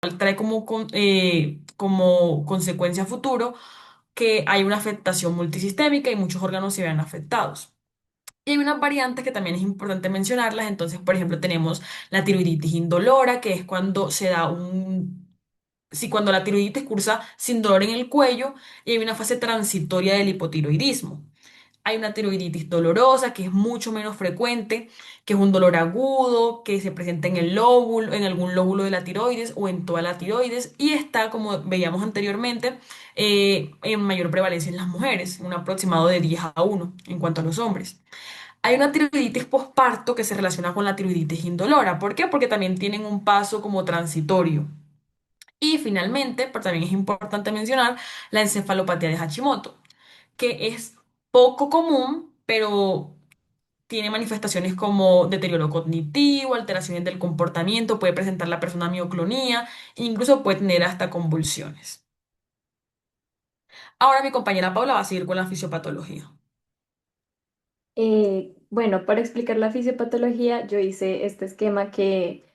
trae como consecuencia a futuro que hay una afectación multisistémica y muchos órganos se vean afectados. Y hay unas variantes que también es importante mencionarlas. Entonces, por ejemplo, tenemos la tiroiditis indolora, que es cuando se da sí, cuando la tiroiditis cursa sin dolor en el cuello, y hay una fase transitoria del hipotiroidismo. Hay una tiroiditis dolorosa, que es mucho menos frecuente, que es un dolor agudo, que se presenta en el lóbulo, en algún lóbulo de la tiroides o en toda la tiroides, y está, como veíamos anteriormente, en mayor prevalencia en las mujeres, un aproximado de 10 a 1 en cuanto a los hombres. Hay una tiroiditis posparto que se relaciona con la tiroiditis indolora. ¿Por qué? Porque también tienen un paso como transitorio. Y finalmente, pero también es importante mencionar la encefalopatía de Hashimoto, que es poco común, pero tiene manifestaciones como deterioro cognitivo, alteraciones del comportamiento, puede presentar la persona mioclonía, e incluso puede tener hasta convulsiones. Ahora mi compañera Paula va a seguir con la fisiopatología. Bueno, para explicar la fisiopatología, yo hice este esquema que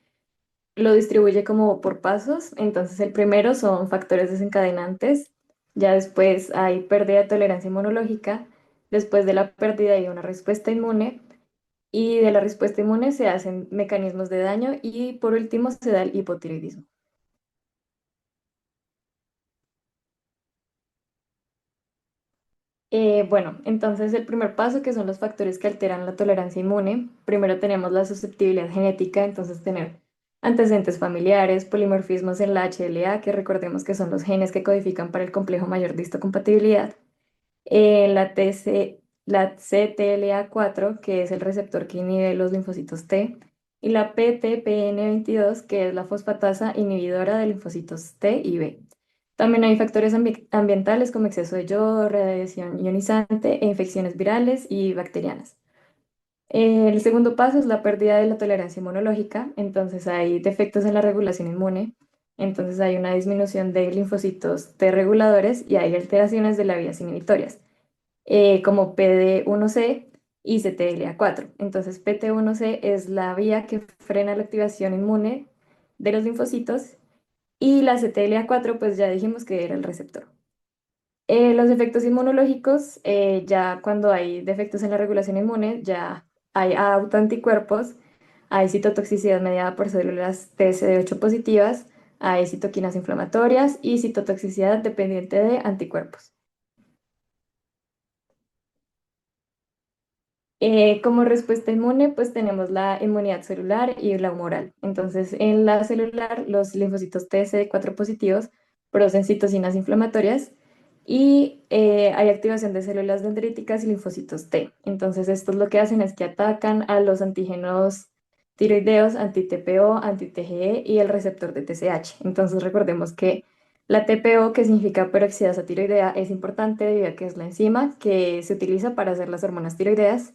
lo distribuye como por pasos. Entonces, el primero son factores desencadenantes, ya después hay pérdida de tolerancia inmunológica, después de la pérdida hay una respuesta inmune y de la respuesta inmune se hacen mecanismos de daño y por último se da el hipotiroidismo. Bueno, entonces el primer paso, que son los factores que alteran la tolerancia inmune, primero tenemos la susceptibilidad genética, entonces tener antecedentes familiares, polimorfismos en la HLA, que recordemos que son los genes que codifican para el complejo mayor de histocompatibilidad, la CTLA4, que es el receptor que inhibe los linfocitos T, y la PTPN22, que es la fosfatasa inhibidora de linfocitos T y B. También hay factores ambientales como exceso de yodo, radiación ionizante e infecciones virales y bacterianas. El segundo paso es la pérdida de la tolerancia inmunológica, entonces hay defectos en la regulación inmune, entonces hay una disminución de linfocitos T reguladores y hay alteraciones de las vías inhibitorias, como PD1C y CTLA4. Entonces PT1C es la vía que frena la activación inmune de los linfocitos y la CTLA4 pues ya dijimos que era el receptor. Los efectos inmunológicos, ya cuando hay defectos en la regulación inmune, ya hay autoanticuerpos, hay citotoxicidad mediada por células TCD8 positivas, hay citoquinas inflamatorias y citotoxicidad dependiente de anticuerpos. Como respuesta inmune, pues tenemos la inmunidad celular y la humoral. Entonces, en la celular, los linfocitos TCD4 positivos producen citocinas inflamatorias y hay activación de células dendríticas y linfocitos T. Entonces, estos lo que hacen es que atacan a los antígenos tiroideos, anti-TPO, anti-TGE y el receptor de TSH. Entonces, recordemos que la TPO, que significa peroxidasa tiroidea, es importante debido a que es la enzima que se utiliza para hacer las hormonas tiroideas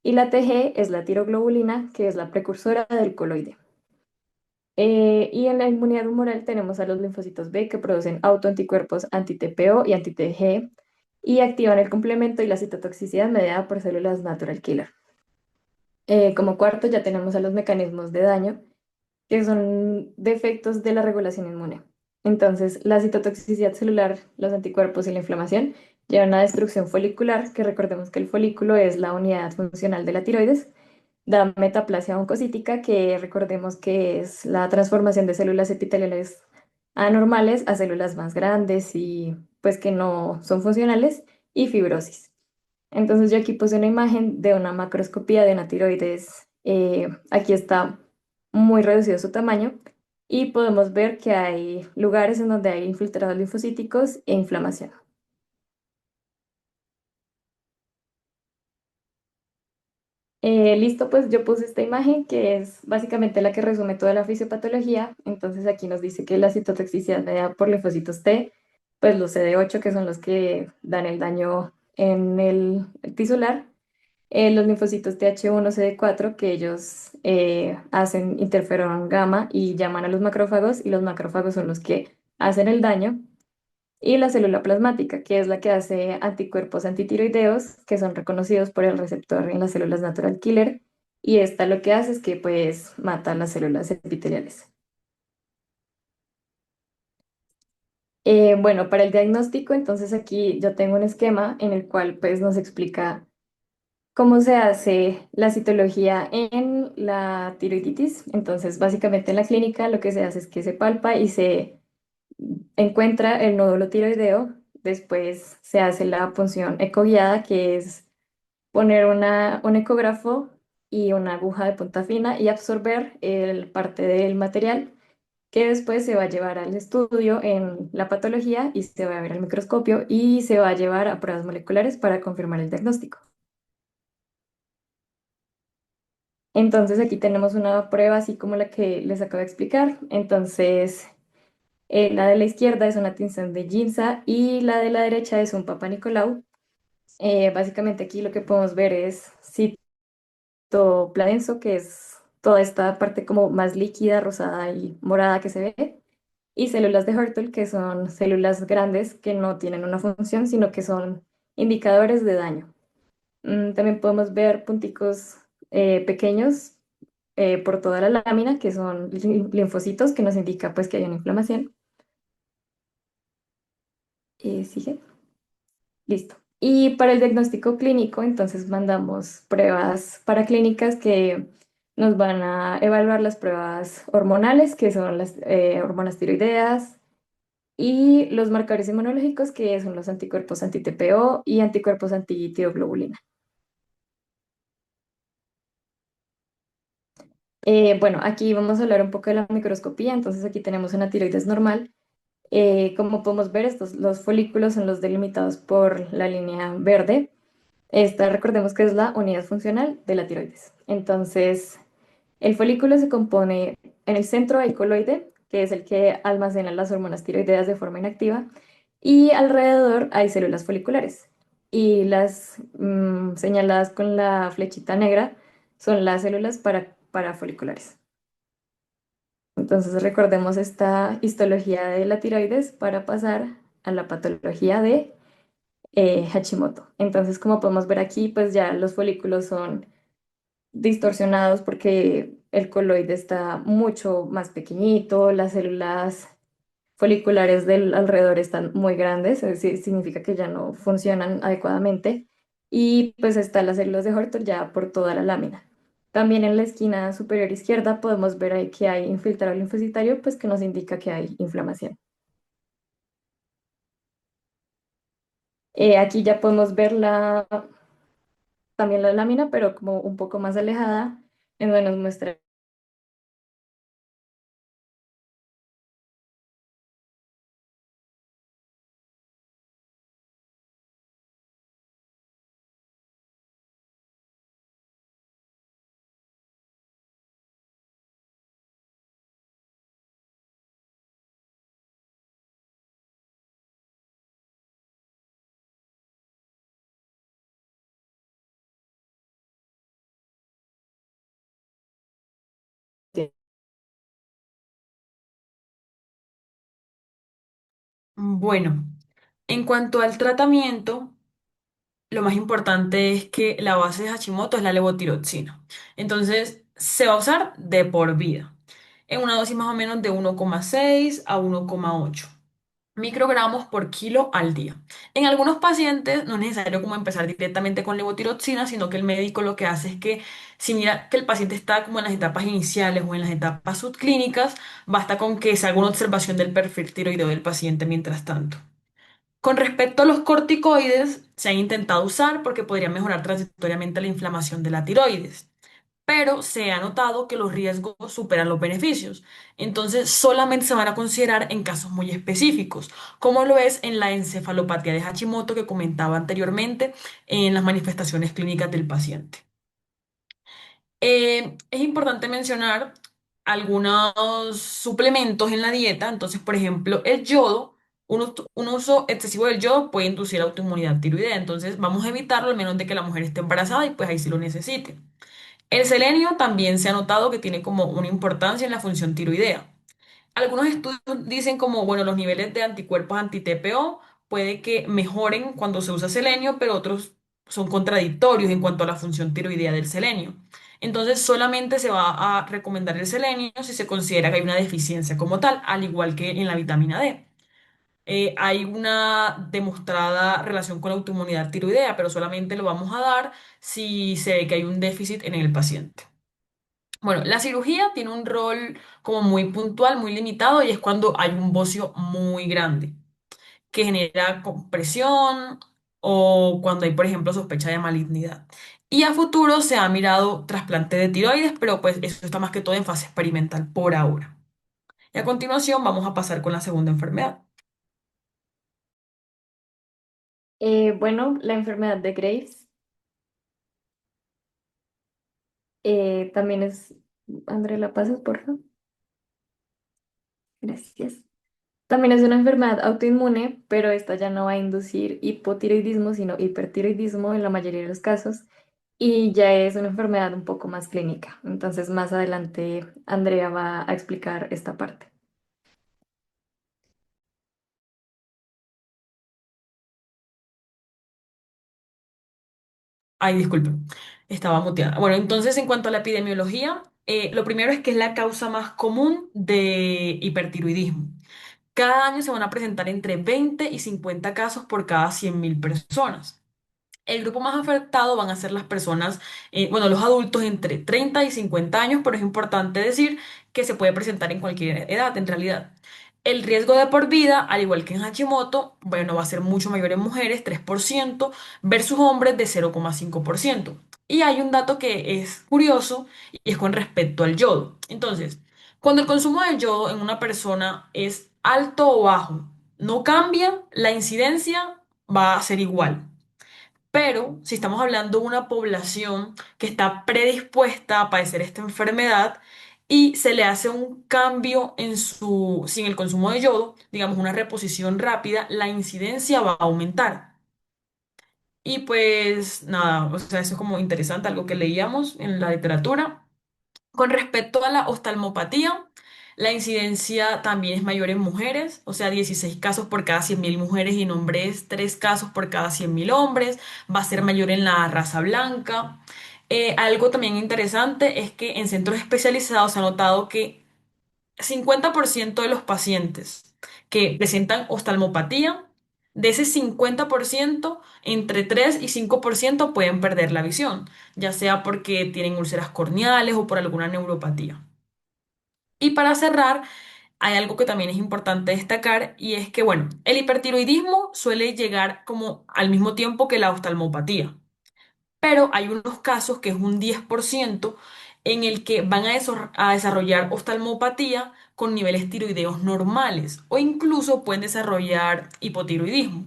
y la TG es la tiroglobulina, que es la precursora del coloide. Y en la inmunidad humoral tenemos a los linfocitos B que producen autoanticuerpos anti-TPO y anti-TG y activan el complemento y la citotoxicidad mediada por células natural killer. Como cuarto ya tenemos a los mecanismos de daño, que son defectos de la regulación inmune. Entonces, la citotoxicidad celular, los anticuerpos y la inflamación llevan a destrucción folicular, que recordemos que el folículo es la unidad funcional de la tiroides, da metaplasia oncocítica, que recordemos que es la transformación de células epiteliales anormales a células más grandes y pues que no son funcionales, y fibrosis. Entonces yo aquí puse una imagen de una macroscopía de una tiroides. Aquí está muy reducido su tamaño y podemos ver que hay lugares en donde hay infiltrados linfocíticos e inflamación. Listo, pues yo puse esta imagen que es básicamente la que resume toda la fisiopatología. Entonces aquí nos dice que la citotoxicidad mediada por linfocitos T, pues los CD8 que son los que dan el daño en el tisular, los linfocitos TH1, CD4 que ellos hacen interferón gamma y llaman a los macrófagos y los macrófagos son los que hacen el daño. Y la célula plasmática, que es la que hace anticuerpos antitiroideos, que son reconocidos por el receptor en las células natural killer. Y esta lo que hace es que pues mata las células epiteliales. Bueno, para el diagnóstico, entonces aquí yo tengo un esquema en el cual pues nos explica cómo se hace la citología en la tiroiditis. Entonces, básicamente en la clínica lo que se hace es que se palpa y se encuentra el nódulo tiroideo. Después se hace la punción ecoguiada, que es poner un ecógrafo y una aguja de punta fina y absorber el parte del material que después se va a llevar al estudio en la patología y se va a ver al microscopio y se va a llevar a pruebas moleculares para confirmar el diagnóstico. Entonces aquí tenemos una prueba así como la que les acabo de explicar. Entonces la de la izquierda es una tinción de Ginza y la de la derecha es un Papa Nicolau. Básicamente aquí lo que podemos ver es citopladenso, que es toda esta parte como más líquida, rosada y morada que se ve, y células de Hurtle, que son células grandes que no tienen una función, sino que son indicadores de daño. También podemos ver punticos pequeños por toda la lámina, que son linfocitos, que nos indica pues que hay una inflamación. Sigue. Listo. Y para el diagnóstico clínico, entonces mandamos pruebas paraclínicas que nos van a evaluar las pruebas hormonales, que son las hormonas tiroideas, y los marcadores inmunológicos, que son los anticuerpos anti-TPO y anticuerpos anti-tiroglobulina. Bueno, aquí vamos a hablar un poco de la microscopía. Entonces aquí tenemos una tiroides normal. Como podemos ver, los folículos son los delimitados por la línea verde. Esta, recordemos que es la unidad funcional de la tiroides. Entonces, el folículo se compone, en el centro hay coloide, que es el que almacena las hormonas tiroideas de forma inactiva, y alrededor hay células foliculares. Y las señaladas con la flechita negra son las células parafoliculares. Entonces, recordemos esta histología de la tiroides para pasar a la patología de Hashimoto. Entonces, como podemos ver aquí, pues ya los folículos son distorsionados porque el coloide está mucho más pequeñito, las células foliculares del alrededor están muy grandes, es decir, significa que ya no funcionan adecuadamente y pues están las células de Horton ya por toda la lámina. También en la esquina superior izquierda podemos ver ahí que hay infiltrado linfocitario, pues que nos indica que hay inflamación. Aquí ya podemos ver también la lámina, pero como un poco más alejada, en donde nos muestra Bueno, en cuanto al tratamiento, lo más importante es que la base de Hashimoto es la levotiroxina. Entonces, se va a usar de por vida, en una dosis más o menos de 1,6 a 1,8 microgramos por kilo al día. En algunos pacientes no es necesario como empezar directamente con levotiroxina, sino que el médico lo que hace es que si mira que el paciente está como en las etapas iniciales o en las etapas subclínicas, basta con que se haga una observación del perfil tiroideo del paciente mientras tanto. Con respecto a los corticoides, se han intentado usar porque podrían mejorar transitoriamente la inflamación de la tiroides, pero se ha notado que los riesgos superan los beneficios. Entonces, solamente se van a considerar en casos muy específicos, como lo es en la encefalopatía de Hashimoto que comentaba anteriormente en las manifestaciones clínicas del paciente. Es importante mencionar algunos suplementos en la dieta. Entonces, por ejemplo, el yodo, un uso excesivo del yodo puede inducir autoinmunidad tiroidea. Entonces, vamos a evitarlo al menos de que la mujer esté embarazada y pues ahí sí lo necesite. El selenio también se ha notado que tiene como una importancia en la función tiroidea. Algunos estudios dicen como, bueno, los niveles de anticuerpos anti-TPO puede que mejoren cuando se usa selenio, pero otros son contradictorios en cuanto a la función tiroidea del selenio. Entonces, solamente se va a recomendar el selenio si se considera que hay una deficiencia como tal, al igual que en la vitamina D. hay una demostrada relación con la autoinmunidad tiroidea, pero solamente lo vamos a dar si se ve que hay un déficit en el paciente. Bueno, la cirugía tiene un rol como muy puntual, muy limitado, y es cuando hay un bocio muy grande que genera compresión o cuando hay, por ejemplo, sospecha de malignidad. Y a futuro se ha mirado trasplante de tiroides, pero pues eso está más que todo en fase experimental por ahora. Y a continuación vamos a pasar con la segunda enfermedad. Bueno, la enfermedad de Graves también es... André, ¿la pasas, por favor? Gracias. También es una enfermedad autoinmune, pero esta ya no va a inducir hipotiroidismo, sino hipertiroidismo en la mayoría de los casos. Y ya es una enfermedad un poco más clínica. Entonces, más adelante, Andrea va a explicar esta parte. Ay, disculpen, estaba muteada. Bueno, entonces en cuanto a la epidemiología, lo primero es que es la causa más común de hipertiroidismo. Cada año se van a presentar entre 20 y 50 casos por cada 100.000 personas. El grupo más afectado van a ser las personas, bueno, los adultos entre 30 y 50 años, pero es importante decir que se puede presentar en cualquier edad en realidad. El riesgo de por vida, al igual que en Hashimoto, bueno, va a ser mucho mayor en mujeres, 3%, versus hombres de 0,5%. Y hay un dato que es curioso y es con respecto al yodo. Entonces, cuando el consumo de yodo en una persona es alto o bajo, no cambia, la incidencia va a ser igual. Pero si estamos hablando de una población que está predispuesta a padecer esta enfermedad y se le hace un cambio en sin el consumo de yodo, digamos una reposición rápida, la incidencia va a aumentar. Y pues nada, o sea, eso es como interesante, algo que leíamos en la literatura. Con respecto a la oftalmopatía, la incidencia también es mayor en mujeres, o sea, 16 casos por cada 100.000 mujeres y en hombres 3 casos por cada 100.000 hombres. Va a ser mayor en la raza blanca. Algo también interesante es que en centros especializados se ha notado que 50% de los pacientes que presentan oftalmopatía, de ese 50%, entre 3 y 5% pueden perder la visión, ya sea porque tienen úlceras corneales o por alguna neuropatía. Y para cerrar, hay algo que también es importante destacar y es que, bueno, el hipertiroidismo suele llegar como al mismo tiempo que la oftalmopatía, pero hay unos casos que es un 10% en el que van a desarrollar oftalmopatía con niveles tiroideos normales o incluso pueden desarrollar hipotiroidismo.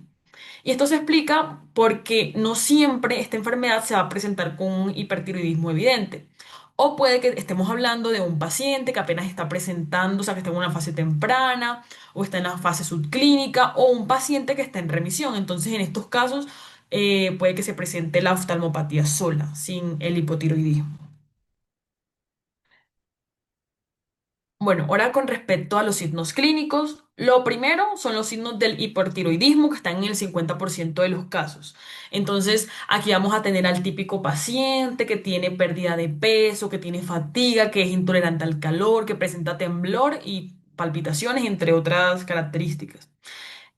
Y esto se explica porque no siempre esta enfermedad se va a presentar con un hipertiroidismo evidente. O puede que estemos hablando de un paciente que apenas está presentando, o sea, que está en una fase temprana, o está en la fase subclínica, o un paciente que está en remisión. Entonces, en estos casos, puede que se presente la oftalmopatía sola, sin el hipotiroidismo. Bueno, ahora con respecto a los signos clínicos, lo primero son los signos del hipertiroidismo que están en el 50% de los casos. Entonces, aquí vamos a tener al típico paciente que tiene pérdida de peso, que tiene fatiga, que es intolerante al calor, que presenta temblor y palpitaciones, entre otras características.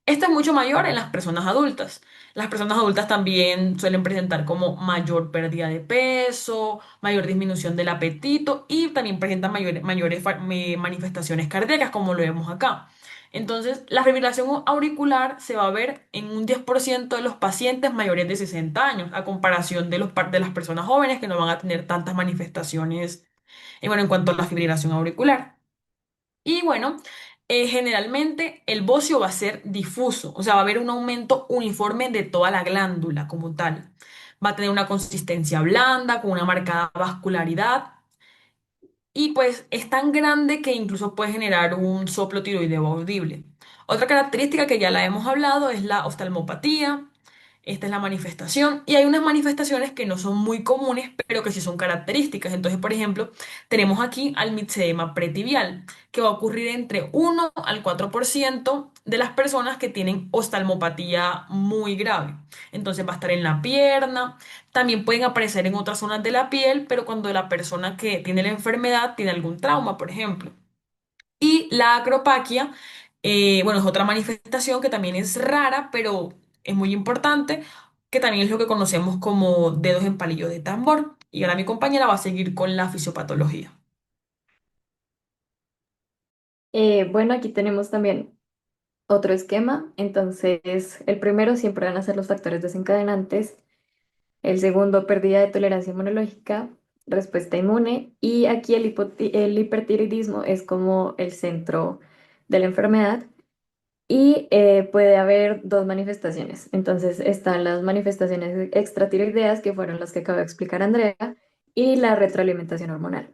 Esto es mucho mayor en las personas adultas. Las personas adultas también suelen presentar como mayor pérdida de peso, mayor disminución del apetito y también presentan mayores manifestaciones cardíacas, como lo vemos acá. Entonces, la fibrilación auricular se va a ver en un 10% de los pacientes mayores de 60 años, a comparación de las personas jóvenes que no van a tener tantas manifestaciones, bueno, en cuanto a la fibrilación auricular. Y bueno, generalmente el bocio va a ser difuso, o sea, va a haber un aumento uniforme de toda la glándula como tal. Va a tener una consistencia blanda, con una marcada vascularidad y pues es tan grande que incluso puede generar un soplo tiroideo audible. Otra característica que ya la hemos hablado es la oftalmopatía. Esta es la manifestación. Y hay unas manifestaciones que no son muy comunes, pero que sí son características. Entonces, por ejemplo, tenemos aquí al mixedema pretibial, que va a ocurrir entre 1 al 4% de las personas que tienen oftalmopatía muy grave. Entonces va a estar en la pierna, también pueden aparecer en otras zonas de la piel, pero cuando la persona que tiene la enfermedad tiene algún trauma, por ejemplo. Y la acropaquia Bueno, es otra manifestación que también es rara, pero es muy importante, que también es lo que conocemos como dedos en palillo de tambor. Y ahora mi compañera va a seguir con la fisiopatología. Bueno, aquí tenemos también otro esquema. Entonces, el primero siempre van a ser los factores desencadenantes. El segundo, pérdida de tolerancia inmunológica, respuesta inmune. Y aquí el hipertiroidismo es como el centro de la enfermedad. Y puede haber dos manifestaciones. Entonces, están las manifestaciones extratiroideas, que fueron las que acabo de explicar Andrea, y la retroalimentación hormonal.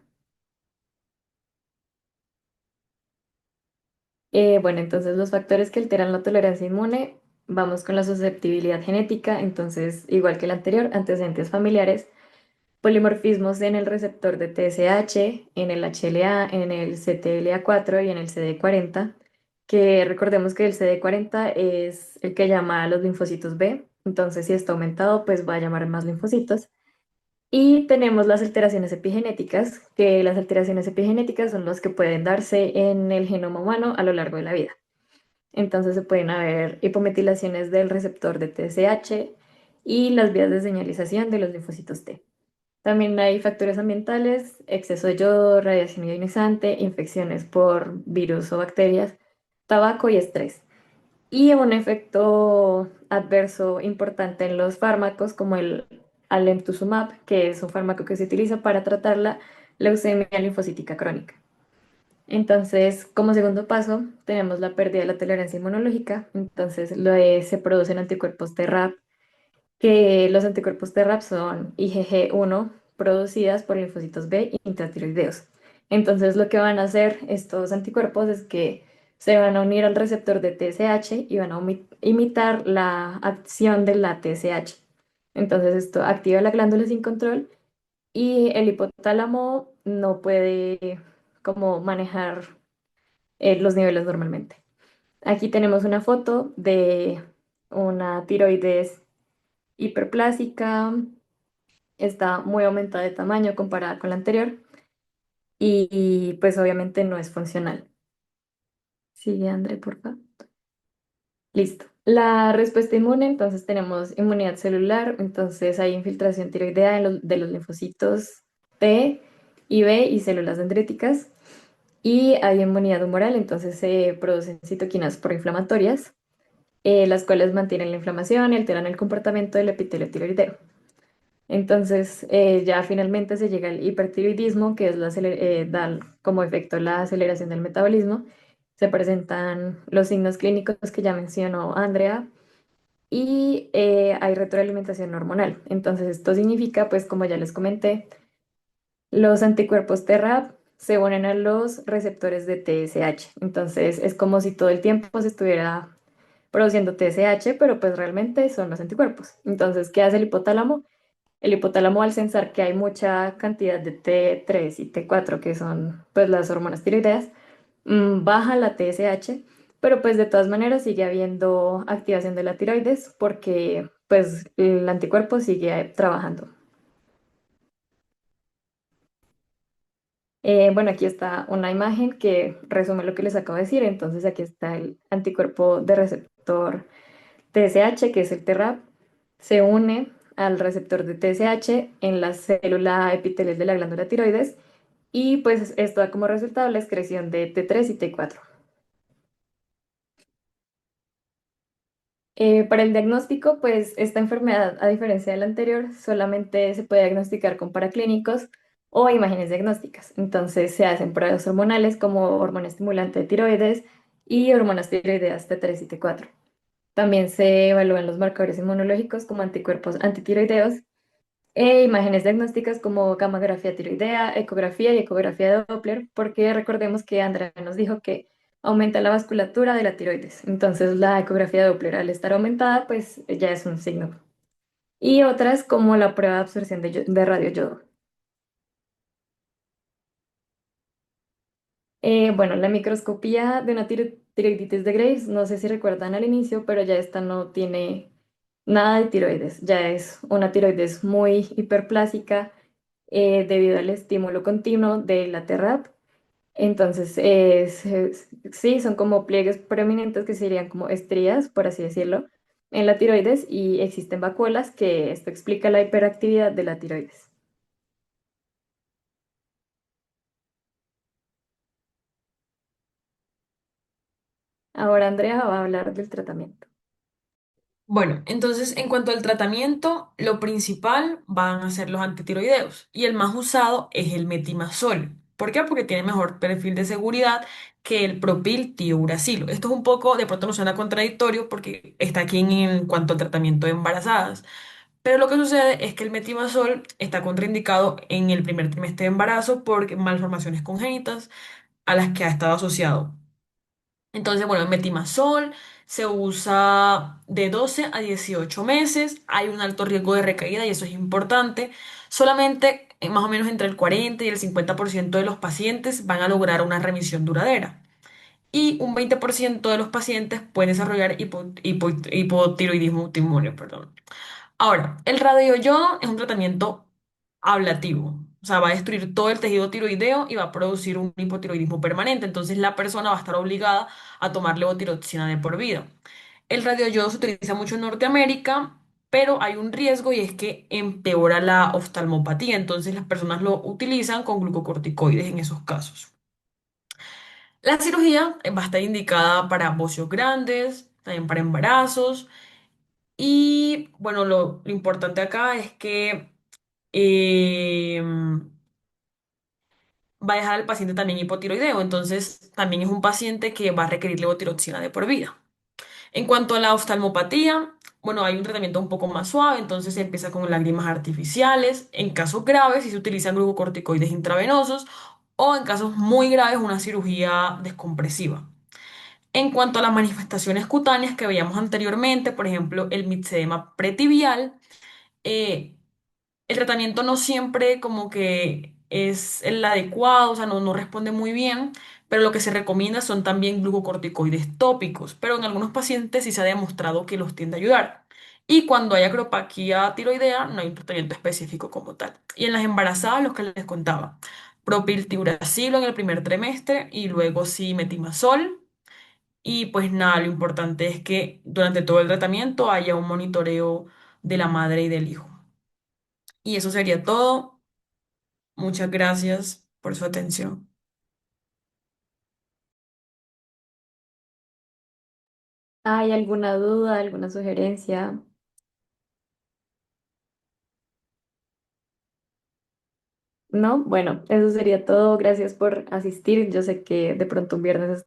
Bueno, entonces los factores que alteran la tolerancia inmune, vamos con la susceptibilidad genética, entonces igual que el anterior, antecedentes familiares, polimorfismos en el receptor de TSH, en el HLA, en el CTLA4 y en el CD40, que recordemos que el CD40 es el que llama a los linfocitos B, entonces si está aumentado, pues va a llamar más linfocitos. Y tenemos las alteraciones epigenéticas, que las alteraciones epigenéticas son las que pueden darse en el genoma humano a lo largo de la vida. Entonces se pueden haber hipometilaciones del receptor de TSH y las vías de señalización de los linfocitos T. También hay factores ambientales, exceso de yodo, radiación ionizante, infecciones por virus o bacterias, tabaco y estrés. Y un efecto adverso importante en los fármacos como el alemtuzumab, que es un fármaco que se utiliza para tratar la leucemia linfocítica crónica. Entonces, como segundo paso, tenemos la pérdida de la tolerancia inmunológica. Entonces, se producen anticuerpos TRAP, que los anticuerpos TRAP son IgG1 producidas por linfocitos B intratiroideos. Entonces, lo que van a hacer estos anticuerpos es que se van a unir al receptor de TSH y van a imitar la acción de la TSH. Entonces, esto activa la glándula sin control y el hipotálamo no puede como manejar los niveles normalmente. Aquí tenemos una foto de una tiroides hiperplásica, está muy aumentada de tamaño comparada con la anterior y, pues obviamente no es funcional. Sigue, André, por favor. Listo. La respuesta inmune, entonces tenemos inmunidad celular, entonces hay infiltración tiroidea de los linfocitos T y B y células dendríticas. Y hay inmunidad humoral, entonces se producen citoquinas proinflamatorias, las cuales mantienen la inflamación y alteran el comportamiento del epitelio tiroideo. Entonces, ya finalmente se llega al hipertiroidismo, que es da como efecto la aceleración del metabolismo. Se presentan los signos clínicos que ya mencionó Andrea y hay retroalimentación hormonal. Entonces, esto significa, pues como ya les comenté, los anticuerpos TRAP se unen a los receptores de TSH. Entonces, es como si todo el tiempo se estuviera produciendo TSH, pero pues realmente son los anticuerpos. Entonces, ¿qué hace el hipotálamo? El hipotálamo, al sensar que hay mucha cantidad de T3 y T4, que son pues las hormonas tiroideas, baja la TSH, pero pues de todas maneras sigue habiendo activación de la tiroides porque pues el anticuerpo sigue trabajando. Bueno, aquí está una imagen que resume lo que les acabo de decir. Entonces aquí está el anticuerpo de receptor TSH, que es el TRAP, se une al receptor de TSH en la célula epitelial de la glándula tiroides y pues esto da como resultado la excreción de T3 y T4. Para el diagnóstico, pues esta enfermedad, a diferencia de la anterior, solamente se puede diagnosticar con paraclínicos o imágenes diagnósticas. Entonces se hacen pruebas hormonales como hormona estimulante de tiroides y hormonas tiroideas T3 y T4. También se evalúan los marcadores inmunológicos como anticuerpos antitiroideos e imágenes diagnósticas como gamografía tiroidea, ecografía y ecografía de Doppler, porque recordemos que Andrea nos dijo que aumenta la vasculatura de la tiroides. Entonces la ecografía de Doppler al estar aumentada, pues ya es un signo. Y otras como la prueba de absorción de radioyodo. Bueno, la microscopía de una tiroiditis de Graves, no sé si recuerdan al inicio, pero ya esta no tiene nada de tiroides, ya es una tiroides muy hiperplásica debido al estímulo continuo de la TRAP. Entonces, sí, son como pliegues prominentes que serían como estrías, por así decirlo, en la tiroides y existen vacuolas que esto explica la hiperactividad de la tiroides. Ahora Andrea va a hablar del tratamiento. Bueno, entonces en cuanto al tratamiento, lo principal van a ser los antitiroideos y el más usado es el metimazol. ¿Por qué? Porque tiene mejor perfil de seguridad que el propiltiuracilo. Esto es un poco, de pronto nos suena contradictorio porque está aquí en cuanto al tratamiento de embarazadas. Pero lo que sucede es que el metimazol está contraindicado en el primer trimestre de embarazo por malformaciones congénitas a las que ha estado asociado. Entonces, bueno, el metimazol se usa de 12 a 18 meses. Hay un alto riesgo de recaída y eso es importante. Solamente más o menos entre el 40 y el 50% de los pacientes van a lograr una remisión duradera. Y un 20% de los pacientes pueden desarrollar hipotiroidismo autoinmune, perdón. Ahora, el radioyodo es un tratamiento ablativo, o sea, va a destruir todo el tejido tiroideo y va a producir un hipotiroidismo permanente, entonces la persona va a estar obligada a tomar levotiroxina de por vida. El radioyodo se utiliza mucho en Norteamérica, pero hay un riesgo y es que empeora la oftalmopatía, entonces las personas lo utilizan con glucocorticoides en esos casos. La cirugía va a estar indicada para bocios grandes, también para embarazos. Y bueno, lo importante acá es que eh, va a dejar al paciente también hipotiroideo, entonces también es un paciente que va a requerir levotiroxina de por vida. En cuanto a la oftalmopatía, bueno, hay un tratamiento un poco más suave, entonces se empieza con lágrimas artificiales. En casos graves, si se utilizan glucocorticoides intravenosos o en casos muy graves, una cirugía descompresiva. En cuanto a las manifestaciones cutáneas que veíamos anteriormente, por ejemplo, el mixedema pretibial, eh, el tratamiento no siempre como que es el adecuado, o sea, no responde muy bien, pero lo que se recomienda son también glucocorticoides tópicos, pero en algunos pacientes sí se ha demostrado que los tiende a ayudar. Y cuando hay acropaquía tiroidea, no hay un tratamiento específico como tal. Y en las embarazadas, los que les contaba, propiltiuracilo en el primer trimestre y luego sí metimazol. Y pues nada, lo importante es que durante todo el tratamiento haya un monitoreo de la madre y del hijo. Y eso sería todo. Muchas gracias por su atención. ¿Hay alguna duda, alguna sugerencia? ¿No? Bueno, eso sería todo. Gracias por asistir. Yo sé que de pronto un viernes